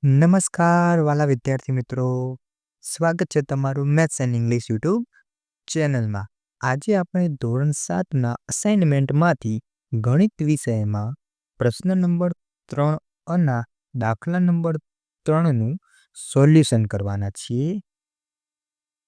નમસ્કાર વાલા વિદ્યાર્થી મિત્રો, સ્વાગત છે તમારું મેથ્સ એન્ડ ઇંગ્લિશ યુટ્યુબ ચેનલમાં. આજે આપણે ધોરણ 7ના અસાઇનમેન્ટમાંથી ગણિત વિષયમાં પ્રશ્ન નંબર 3 અને દાખલા નંબર 3નું સોલ્યુશન કરવાના છીએ.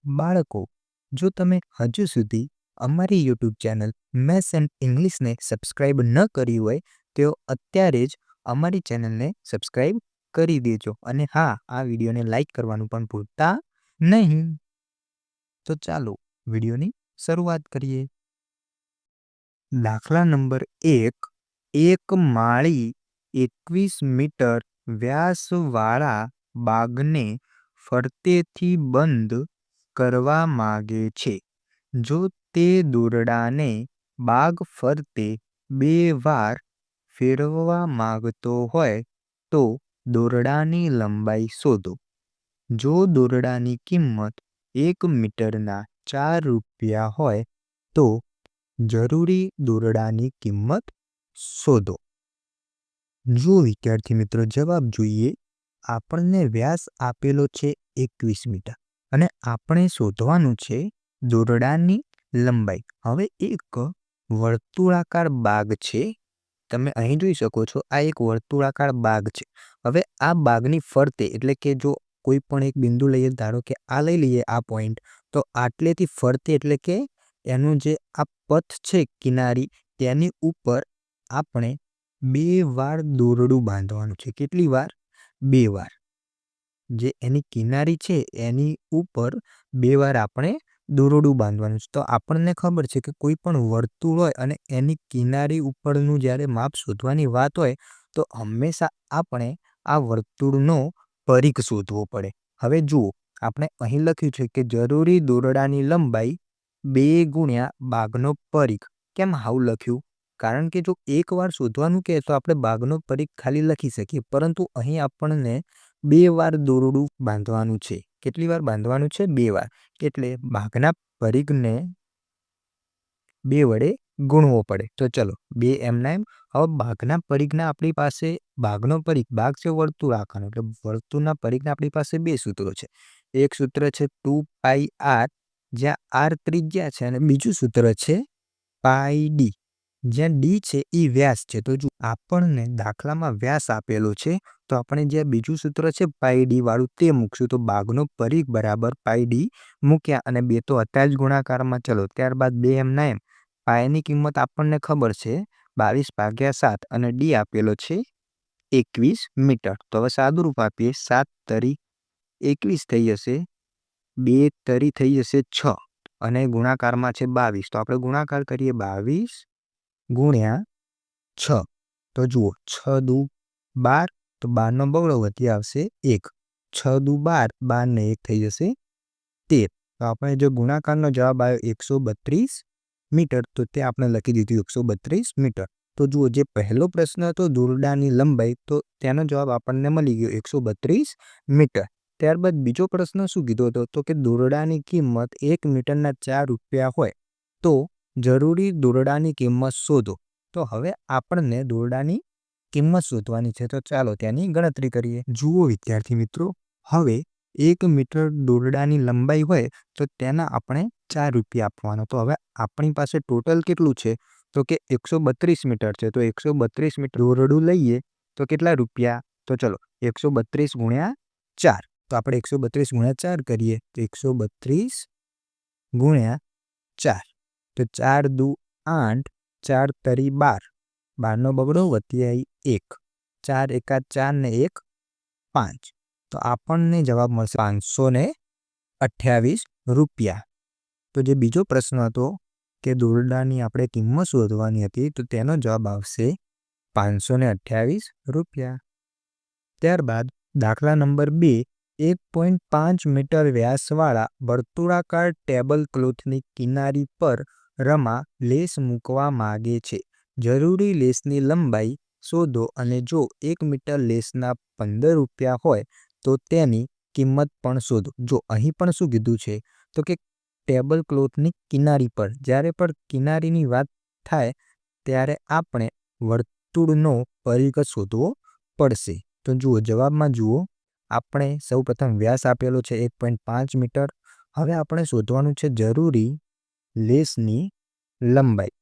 બાળકો, જો તમે હજુ સુધી અમારી યુટ્યુબ ચેનલ મેથ્સ એન્ડ ઇંગ્લિશને સબસ્ક્રાઇબ ન કરી હોય તો અત્યારે જ અમારી ચેનલને સબસ્ક્રાઇબ કરી દેજો અને હા, આ વિડીયોને લાઈક કરવાનું પણ ભૂલતા નહીં. તો ચાલો વિડીયોની શરૂઆત કરીએ. દાખલા નંબર 1, એક માળી 21 મીટર વ્યાસવાળા બાગને ફરતેથી બંધ કરવા માગે છે. જો તે દોરડાને બાગ ફરતે 2 વાર ફેરવવા માંગતો હોય તો દોરડાની લંબાઈ શોધો. જો દોરડાની કિંમત 1 મીટરના 4 રૂપિયા હોય તો જરૂરી દોરડાની કિંમત શોધો. જો વિદ્યાર્થી મિત્રો જવાબ જોઈએ, આપણને વ્યાસ આપેલો છે 21 મીટર અને આપણે શોધવાનું છે દોરડાની લંબાઈ. હવે એક વર્તુળાકાર બાગ છે. તમે અહીં જોઈ શકો છો, આ એક વર્તુળાકાર બાગ છે. હવે આ બાગની ફરતે એટલે કે જો કોઈ પણ એક બિંદુ લઈએ, ધારો કે આ લઈ લઈએ આ પોઈન્ટ, તો આટલેથી ફરતે એટલે કે એનું જે આ પથ છે કિનારી, તેની ઉપર આપણે 2 વાર દોરડું બાંધવાનું છે. કેટલી વાર? 2 વાર. જે એની કિનારી છે એની ઉપર 2 વાર આપણે દોરડું બાંધવાનું છે. તો આપણને ખબર છે કે કોઈ પણ વર્તુળ હોય અને એની કિનારી ઉપરનું જ્યારે માપ શોધવાની વાત હોય તો હંમેશા આપણે આ વર્તુળનો પરિઘ શોધવો પડે. હવે જુઓ, આપણે અહીં લખ્યું છે કે જરૂરી દોરડાની લંબાઈ 2 ગુણ્યા બાગનો પરિઘ. કેમ આવું લખ્યું? કારણ કે જો એકવાર શોધવાનું કહે તો આપણે બાગનો પરિઘ ખાલી લખી શકીએ, પરંતુ અહીં આપણને 2 વાર દોરડું બાંધવાનું છે. કેટલી વાર બાંધવાનું છે? 2 વાર. એટલે બાગના પરિઘને 2 વડે ગુણવો પડે. તો ચલો 2 એમના એમ. હવે બાગના પરિઘના આપણી પાસે બાગનો પરિઘ, બાગ છે વર્તુળાકારનો, એટલે વર્તુળના પરિઘના આપણી પાસે 2 સૂત્રો છે. એક સૂત્ર છે 2πr, જ્યાં r ત્રિજ્યા છે, અને બીજું સૂત્ર છે πd, જ્યાં d છે એ વ્યાસ છે. તો જો આપણને દાખલામાં વ્યાસ આપેલો છે તો આપણે જે બીજું સૂત્ર છે πd વાળું તે મૂકશું. તો બાગનો પરિઘ બરાબર πd મૂક્યા અને 2 તો હતા જ ગુણાકારમાં. ચલો ત્યારબાદ 2 એમના એમ. પાયની કિંમત આપણને ખબર છે 22/7 અને d આપેલો છે 21 મીટર. તો હવે સાદુરૂપ આપીએ, 7 તરી 21 થઈ જશે, 2 તરી થઈ જશે 6 અને ગુણાકારમાં છે 22. તો આપણે ગુણાકાર કરીએ 22 ગુણ્યા 6. તો જુઓ 6 દુ 12, તો 12નો બગડો વધી આવશે 1. 6 દુ 12, 12 ને 1 થઈ જશે 13. તો આપણે જો ગુણાકારનો જવાબ આવ્યો 132 મીટર, તો તે આપણે લખી દીધું 132 મીટર. તો જુઓ, જે પહેલો પ્રશ્ન હતો દોરડાની લંબાઈ, તો તેનો જવાબ આપણને મળી ગયો 132 મીટર. ત્યારબાદ બીજો પ્રશ્ન શું કીધો હતો? તો કે દોરડાની કિંમત 1 મીટરના 4 રૂપિયા હોય તો જરૂરી દોરડાની કિંમત શોધો. તો હવે આપણને દોરડાની કિંમત શોધવાની છે. તો ચાલો તેની ગણતરી કરીએ. જુઓ વિદ્યાર્થી મિત્રો, હવે 1 મીટર દોરડાની લંબાઈ હોય તો તેના આપણે 4 રૂપિયા આપવાનો. તો હવે આપણી પાસે ટોટલ કેટલું છે? તો કે 132 મીટર છે. તો 132 મીટર દોરડું લઈએ તો કેટલા રૂપિયા? તો ચલો 132 ગુણ્યા 4. તો આપણે 132 ગુણ્યા 4 કરીએ તો 132 ગુણ્યા 4. તો 4 દુ 8, 4 તરી 12, 12નો બગડો વધી આવી 1, 4 એકા 4 ને 1 5. તો આપણને જવાબ મળશે 528 રૂપિયા. તો જે બીજો પ્રશ્ન હતો કે દોરડાની આપણે કિંમત શોધવાની હતી, તો તેનો જવાબ આવશે 528 રૂપિયા. ત્યારબાદ દાખલા નંબર 2, 1.5 મીટર વ્યાસવાળા વર્તુળાકાર ટેબલ ક્લોથની કિનારી પર રમા લેસ મૂકવા માગે છે. જરૂરી લેસની લંબાઈ શોધો અને જો 1 મીટર લેસના 15 રૂપિયા હોય તો તેની કિંમત પણ શોધો. જો અહીં પણ શું કીધું છે? તો કે ટેબલ ક્લોથની કિનારી પર. જ્યારે પણ કિનારીની વાત થાય ત્યારે આપણે વર્તુળનો પરિઘ શોધવો પડશે. તો જુઓ, જવાબમાં જુઓ, આપણે સૌપ્રથમ વ્યાસ આપેલો છે 1.5 મીટર. હવે આપણે શોધવાનું છે જરૂરી લેસની લંબાઈ.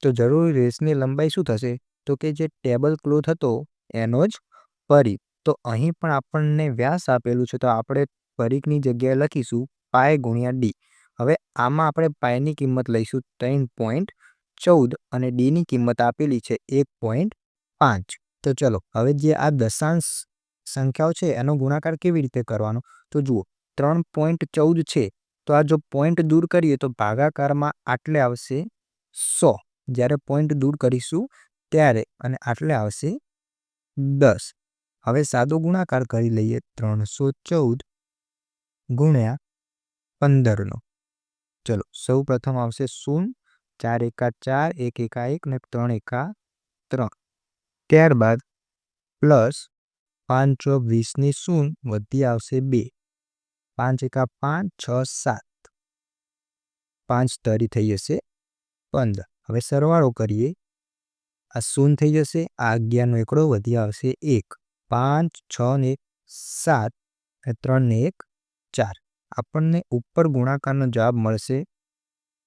તો જરૂરી લેસની લંબાઈ શું થશે? તો કે જે ટેબલ ક્લોથ હતો એનો જ પરિઘ. તો અહીં પણ આપણને વ્યાસ આપેલું છે તો આપણે પરિઘની જગ્યાએ લખીશું પાય ગુણ્યા ડી. હવે આમાં આપણે પાયની કિંમત લઈશું 3.14 અને ડીની કિંમત આપેલી છે 1.5. તો ચલો હવે જે આ દશાંશ સંખ્યાઓ છે એનો ગુણાકાર કેવી રીતે કરવાનો? તો જુઓ 3.14 છે તો આ જો પોઈન્ટ દૂર કરીએ તો ભાગાકારમાં આટલે આવશે 100. જ્યારે પોઈન્ટ દૂર કરીશું ત્યારે અને આટલે આવશે 10. હવે સાદો ગુણાકાર કરી લઈએ 314 ગુણ્યા 15નો. ચલો સૌ પ્રથમ આવશે 0, 4 એકા 4, 1 એકા 1 ને 3 એકા 3. ત્યારબાદ પ્લસ 5 ચોક 20ની 0 વધી આવશે 2, 5 એકા 5, 6, 7, 5 તરી થઈ જશે 15. હવે સરવાળો કરીએ, આ 0 થઈ જશે, આ 11નો એકડો વધી આવશે 1, 5, 6 ને 7 અને 3 ને 1, 4. આપણને ઉપર ગુણાકારનો જવાબ મળશે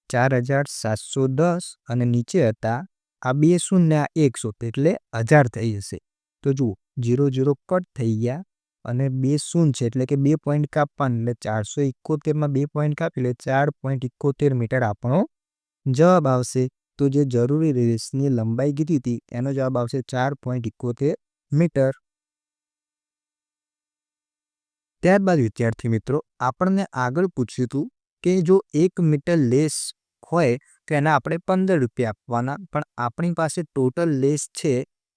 4710 અને નીચે હતા આ 2 0 ને આ 100 એટલે 1000 થઈ જશે. તો જુઓ 0 0 કટ થઈ ગયા અને 2 0 છે એટલે કે 2 પોઈન્ટ કાપવાના એટલે 471માં 2 પોઈન્ટ કાપી એટલે 4.71 મીટર આપણો જવાબ આવશે. તો જે જરૂરી લેસની લંબાઈ કીધી હતી એનો જવાબ આવશે 4.71 મીટર. ત્યારબાદ વિદ્યાર્થી મિત્રો આપણને આગળ પૂછ્યું હતું કે જો 1 મીટર લેસ હોય તો એના આપણે 15 રૂપિયા આપવાના, પણ આપણી પાસે ટોટલ લેસ છે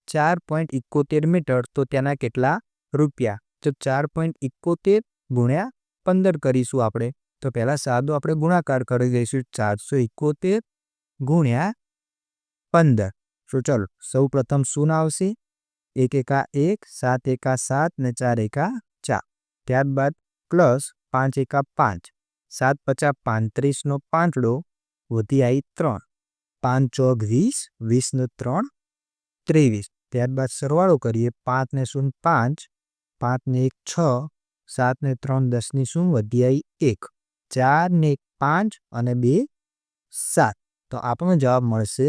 4.71 મીટર તો તેના કેટલા રૂપિયા? તો 4.71 ગુણ્યા 15 કરીશું આપણે. તો પહેલાં સાદો આપણે ગુણાકાર કરી દઈશું 471 ગુણ્યા 15. તો ચલો સૌ પ્રથમ શું આવશે? 1 એકા 1, 7 એકા 7 ને 4 એકા 4. ત્યારબાદ પ્લસ 5 એકા 5, 7 પચા 35નો પાંચડો વધી આવી 3, 5 ચોક 20, 20 ને 3 23. ત્યારબાદ સરવાળો કરીએ 5 ને 0 5, 5 ને 1 6, 7 ને 3 10ની 0 વધી આવી 1, 4 ને 1 5 અને 2 7. તો આપણને જવાબ મળશે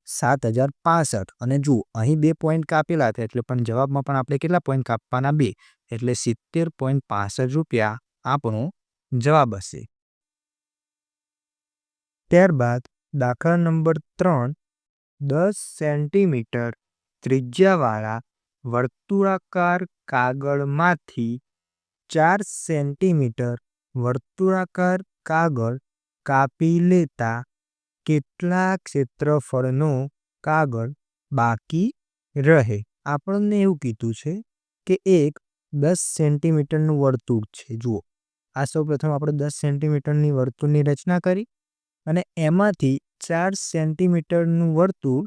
7065. અને જુઓ અહીં 2 પોઈન્ટ કાપેલા હતા એટલે પણ જવાબમાં પણ આપણે કેટલા પોઈન્ટ કાપવાના? 2 એટલે 70.65 રૂપિયા આપણો જવાબ હશે. ત્યારબાદ દાખલા નંબર 3, 10 સેન્ટીમીટર ત્રિજ્યાવાળા વર્તુળાકાર કાગળમાંથી 4 સેન્ટીમીટર વર્તુળાકાર કાગળ કાપી લેતા કેટલા ક્ષેત્રફળનો કાગળ બાકી રહે? આપણને એવું કીધું છે કે એક 10 સેન્ટીમીટરનું વર્તુળ છે. જુઓ આ સૌ પ્રથમ આપણે 10 સેન્ટીમીટરની વર્તુળની રચના કરી અને એમાંથી 4 સેન્ટીમીટરનું વર્તુળ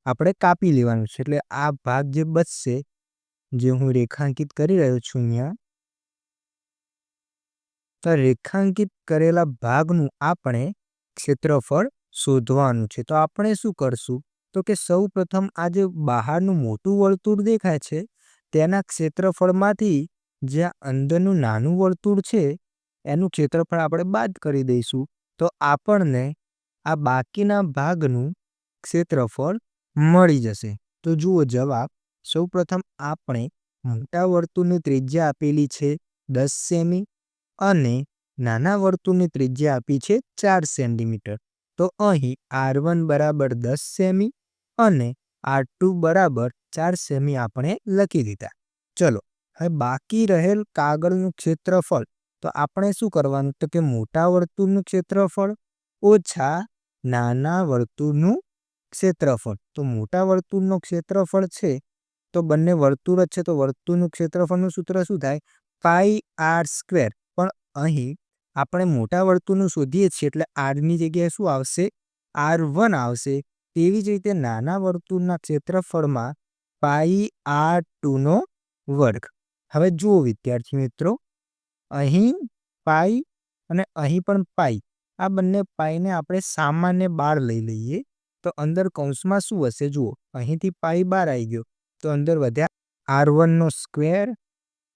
આપણે કાપી લેવાનું છે. એટલે આ ભાગ જે બચશે, જે હું રેખાંકિત કરી રહ્યો છું અહીંયા, તો રેખાંકિત કરેલા ભાગનું આપણે ક્ષેત્રફળ શોધવાનું છે. તો આપણે શું કરશું? તો કે સૌ પ્રથમ આ જે બહારનું મોટું વર્તુળ દેખાય છે તેના ક્ષેત્રફળમાંથી જ્યાં અંદરનું નાનું વર્તુળ છે એનું ક્ષેત્રફળ આપણે બાદ કરી દઈશું. તો આપણને આ બાકીના ભાગનું ક્ષેત્રફળ મળી જશે. તો જુઓ જવાબ, સૌ પ્રથમ આપણે મોટા વર્તુળની ત્રિજ્યા આપેલી છે 10 સેમી અને નાના વર્તુળની ત્રિજ્યા આપી છે 4 સેન્ટીમીટર. તો અહીં R1 બરાબર 10 સેમી અને R2 બરાબર 4 સેમી આપણે લખી દીધા. ચલો હવે બાકી રહેલ કાગળનું ક્ષેત્રફળ તો આપણે શું કરવાનું? તો કે મોટા વર્તુળનું ક્ષેત્રફળ ઓછા નાના વર્તુળનું ક્ષેત્રફળ. તો મોટા વર્તુળનું ક્ષેત્રફળ છે તો બંને વર્તુળ જ છે તો વર્તુળનું ક્ષેત્રફળનું સૂત્ર શું થાય? પાઈ આર સ્ક્વેર. પણ અહીં આપણે મોટા વર્તુળનું શોધીએ છીએ એટલે આરની જગ્યાએ શું આવશે? R1 આવશે. તેવી જ રીતે નાના વર્તુળના ક્ષેત્રફળમાં પાઈ R2નો વર્ગ. હવે જુઓ વિદ્યાર્થી મિત્રો, અહીં પાઈ અને અહીં પણ પાઈ, આ બંને પાઈને આપણે સામાન્ય બહાર લઈ લઈએ તો અંદર કૌંસમાં શું હશે? જુઓ અહીંથી પાઈ બહાર આવી ગયો તો અંદર વધ્યા R1નો સ્ક્વેર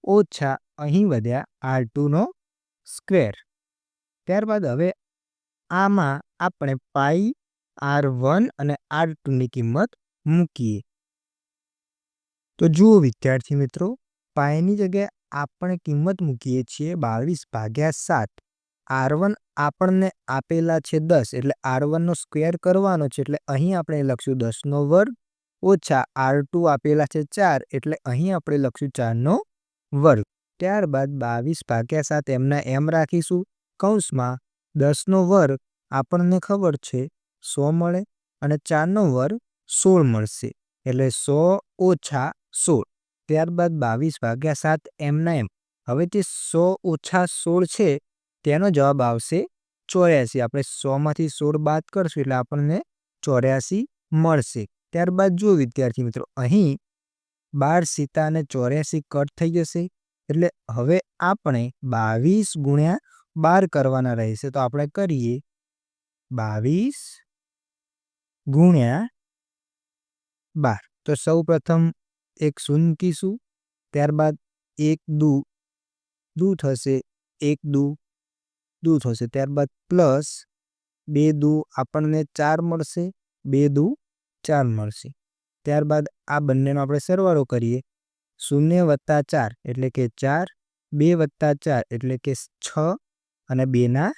ઓછા અહીં વધ્યા R2નો સ્ક્વેર. ત્યારબાદ હવે આમાં આપણે પાઈ R1 અને R2ની કિંમત મૂકીએ. તો જુઓ વિદ્યાર્થી મિત્રો, પાઈની જગ્યાએ આપણે કિંમત મૂકીએ છીએ 22/7. R1 આપણને આપેલા છે 10, એટલે R1નો સ્ક્વેર કરવાનો છે, એટલે અહીં આપણે લખશું 10નો વર્ગ ઓછા R2 આપેલા છે 4, એટલે અહીં આપણે લખશું 4નો વર્ગ. ત્યારબાદ 22/7 એમના એમ રાખીશું. કૌંસમાં 10નો વર્ગ આપણને ખબર છે 100 મળે અને 4નો વર્ગ 16 મળશે, એટલે 100 ઓછા 16. ત્યારબાદ 22/7 એમના એમ. હવે જે 100 ઓછા 16 છે તેનો જવાબ આવશે 84. આપણે 100માંથી 16 બાદ કરશું એટલે આપણને 84 મળશે. ત્યારબાદ જુઓ વિદ્યાર્થી મિત્રો, અહીં 12 સીતા અને 84 કટ થઈ જશે, એટલે હવે આપણે 22 ગુણ્યા 12 કરવાના રહેશે. તો આપણે કરીએ 22 ગુણ્યા 12. તો સૌ પ્રથમ એક શૂન્ય મૂકીશું, ત્યારબાદ 1 દુ થશે, 1 દુ થશે, ત્યારબાદ પ્લસ 2 દુ આપણને 4 મળશે, 2 દુ 4 મળશે. ત્યારબાદ આ બંનેનો આપણે સરવાળો કરીએ. 0 વત્તા 4 એટલે કે 4, 2 વત્તા 4 એટલે કે 6 અને 2 ના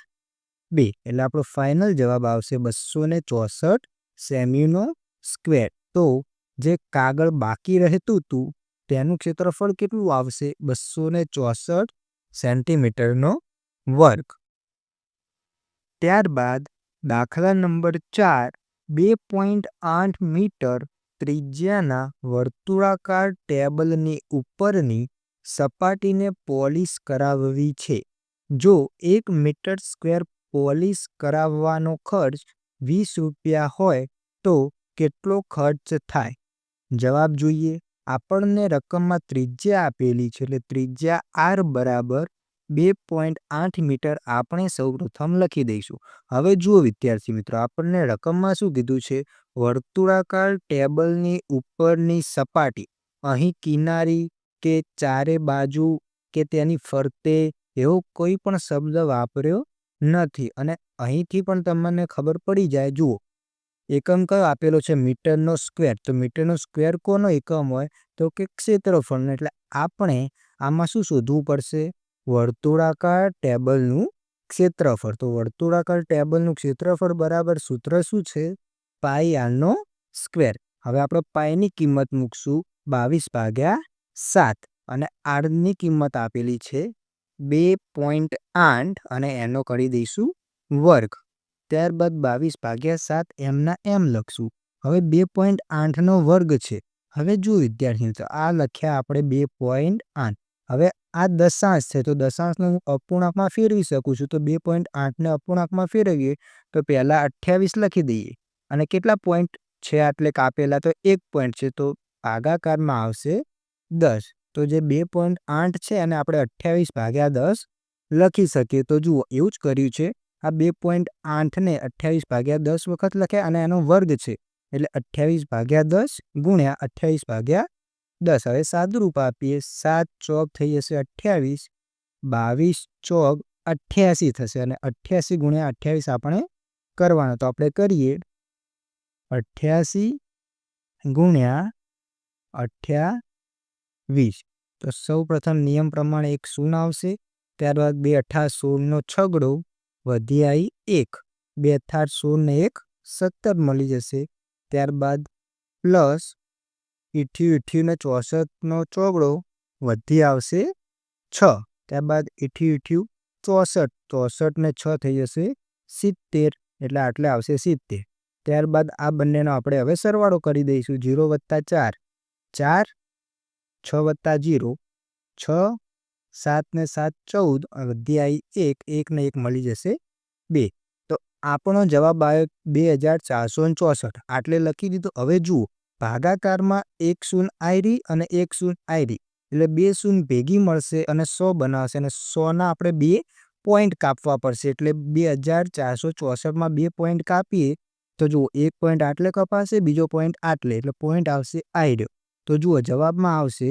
2, એટલે આપણો ફાઇનલ જવાબ આવશે 264 સેમીનો સ્ક્વેર. તો જે કાગળ બાકી રહેતું હતું તેનું ક્ષેત્રફળ કેટલું આવશે? 264 સેન્ટીમીટરનો વર્ગ. ત્યારબાદ દાખલા નંબર 4, 2.8 મીટર ત્રિજ્યાના વર્તુળાકાર ટેબલની ઉપરની સપાટીને પોલિશ કરાવવી છે. જો 1 મીટર સ્ક્વેર પોલિશ કરાવવાનો ખર્ચ 20 રૂપિયા હોય તો કેટલો ખર્ચ થાય? જવાબ જોઈએ. આપણને રકમમાં ત્રિજ્યા આપેલી છે, એટલે ત્રિજ્યા R બરાબર 2.8 મીટર આપણે સૌપ્રથમ લખી દઈશું. હવે જુઓ વિદ્યાર્થી મિત્રો, આપણને રકમમાં શું કીધું છે? વર્તુળાકાર ટેબલની ઉપરની સપાટી. અહીં કિનારી કે ચારે બાજુ કે તેની ફરતે એવો કોઈ પણ શબ્દ વાપર્યો નથી, અને અહીંથી પણ તમને ખબર પડી જાય. જુઓ, એકમ કયો આપેલો છે? મીટરનો સ્ક્વેર. તો મીટરનો સ્ક્વેર કોનો એકમ હોય? તો કે ક્ષેત્રફળનો. એટલે આપણે આમાં શું શોધવું પડશે? વર્તુળાકાર ટેબલનું ક્ષેત્રફળ. તો વર્તુળાકાર ટેબલનું ક્ષેત્રફળ બરાબર સૂત્ર શું છે? પાઈ આરનો સ્ક્વેર. હવે આપણે પાઈની કિંમત મૂકશું 22/7 અને આરની કિંમત આપેલી છે 2.8 અને એનો કરી દઈશું વર્ગ. ત્યારબાદ 22/7 એમના એમ લખશું. હવે 2.8નો વર્ગ છે. હવે જો વિદ્યાર્થી મિત્રો, આ લખ્યા આપણે 2.8. હવે આ દશાંશ છે, તો દશાંશને હું અપૂર્ણાંકમાં ફેરવી શકું છું. તો 2.8ને અપૂર્ણાંકમાં ફેરવીએ તો પહેલાં 28 લખી દઈએ, અને કેટલા પોઈન્ટ છે એટલે કાપેલા? તો 1 પોઈન્ટ છે, તો ભાગાકારમાં આવશે 10. તો જે 2.8 છે અને આપણે 28/10 લખી શકીએ. તો જુઓ, એવું જ કર્યું છે. આ 2.8ને 28/10 વખત લખ્યા અને એનો વર્ગ છે, એટલે 28/10 ગુણ્યા 28/10. હવે સાદુરૂપ આપીએ, 7 ચોક થઈ જશે 28, 22 ચોક 88 થશે, અને 88 ગુણ્યા 28 આપણે કરવાનો. તો આપણે કરીએ 88 ગુણ્યા 28. તો સૌ પ્રથમ નિયમ પ્રમાણે એક શૂન્ય આવશે, ત્યારબાદ 2 અઠા 16નો છગડો વધી આવી 1, 2 અઠા 16 ને 1 17 મળી જશે. ત્યારબાદ પ્લસ 88 ને 64નો ચોગડો વધી આવશે 6, ત્યારબાદ 88 64, 64 ને 6 થઈ જશે 70, એટલે આટલે આવશે 70. ત્યારબાદ આ બંનેનો આપણે હવે સરવાળો કરી દઈશું. 0 વત્તા 4 4, 6 વત્તા 0 6, 7 ને 7 14, વધી આવી 1, 1 ને 1 મળી જશે 2. તો આપણો જવાબ આવ્યો 2464. આટલે લખી દીધું. હવે જુઓ, ભાગાકારમાં 1 શૂન્ય આયરી અને 1 શૂન્ય આયરી, એટલે 2 શૂન્ય ભેગી મળશે અને 100 બનાવશે, અને 100ના આપણે 2 પોઈન્ટ કાપવા પડશે. એટલે 2464માં 2 પોઈન્ટ કાપીએ તો જુઓ, 1 પોઈન્ટ આટલે કપાશે, બીજો પોઈન્ટ આટલે, એટલે પોઈન્ટ આવશે આયર્યો. તો જુઓ, જવાબમાં આવશે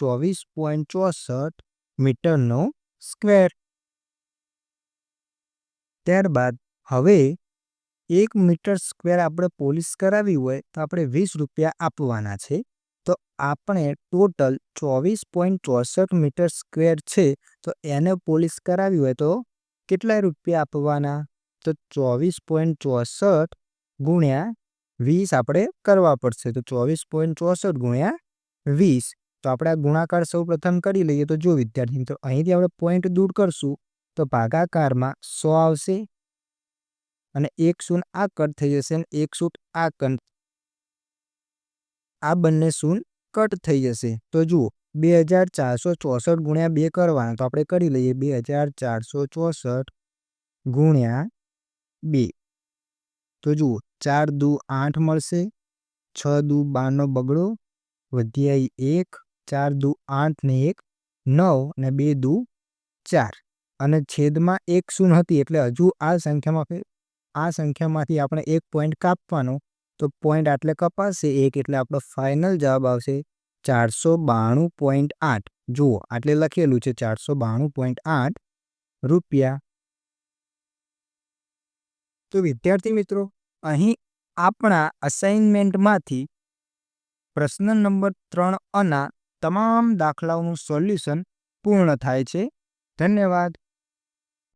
24.64 મીટરનો સ્ક્વેર. ત્યારબાદ હવે 1 મીટર સ્ક્વેર આપણે પોલિશ કરાવી હોય તો આપણે 20 રૂપિયા આપવાના છે. તો આપણે ટોટલ 24.64 મીટર સ્ક્વેર છે, તો એને પોલિશ કરાવી હોય તો કેટલા રૂપિયા આપવાના? તો 24.64 ગુણ્યા 20 આપણે કરવા પડશે. તો 24.64 ગુણ્યા 20. તો આપણે આ ગુણાકાર સૌ પ્રથમ કરી લઈએ. તો જો વિદ્યાર્થી મિત્રો, અહીંથી આપણે પોઈન્ટ દૂર કરશું તો ભાગાકારમાં 100 આવશે અને 1 શૂન્ય આ કટ થઈ જશે અને 1 શૂન્ય આ કટ, આ બંને શૂન્ય કટ થઈ જશે. તો જુઓ 2464 ગુણ્યા 2 કરવાના, તો આપણે કરી લઈએ 2464 ગુણ્યા 2. તો જુઓ 4 દુ 8 મળશે, 6 દુ 12 બગડો, વધ્યા 1, 4 દુ 8 ને 1 9 અને 2 દુ 4 અને છેદમાં 1 શૂન્ય હતી એટલે હજુ આ સંખ્યામાંથી આપણે 1 પોઈન્ટ કાપવાનો. તો પોઈન્ટ આટલે કપાશે 1 એટલે આપણો ફાઇનલ જવાબ આવશે 492.8. જુઓ આટલે લખેલું છે 492.8 રૂપિયા. તો વિદ્યાર્થી મિત્રો, અહીં આપણા અસાઇનમેન્ટમાંથી પ્રશ્ન નંબર 3 ના તમામ દાખલાઓનું સોલ્યુશન પૂર્ણ થાય છે. ધન્યવાદ.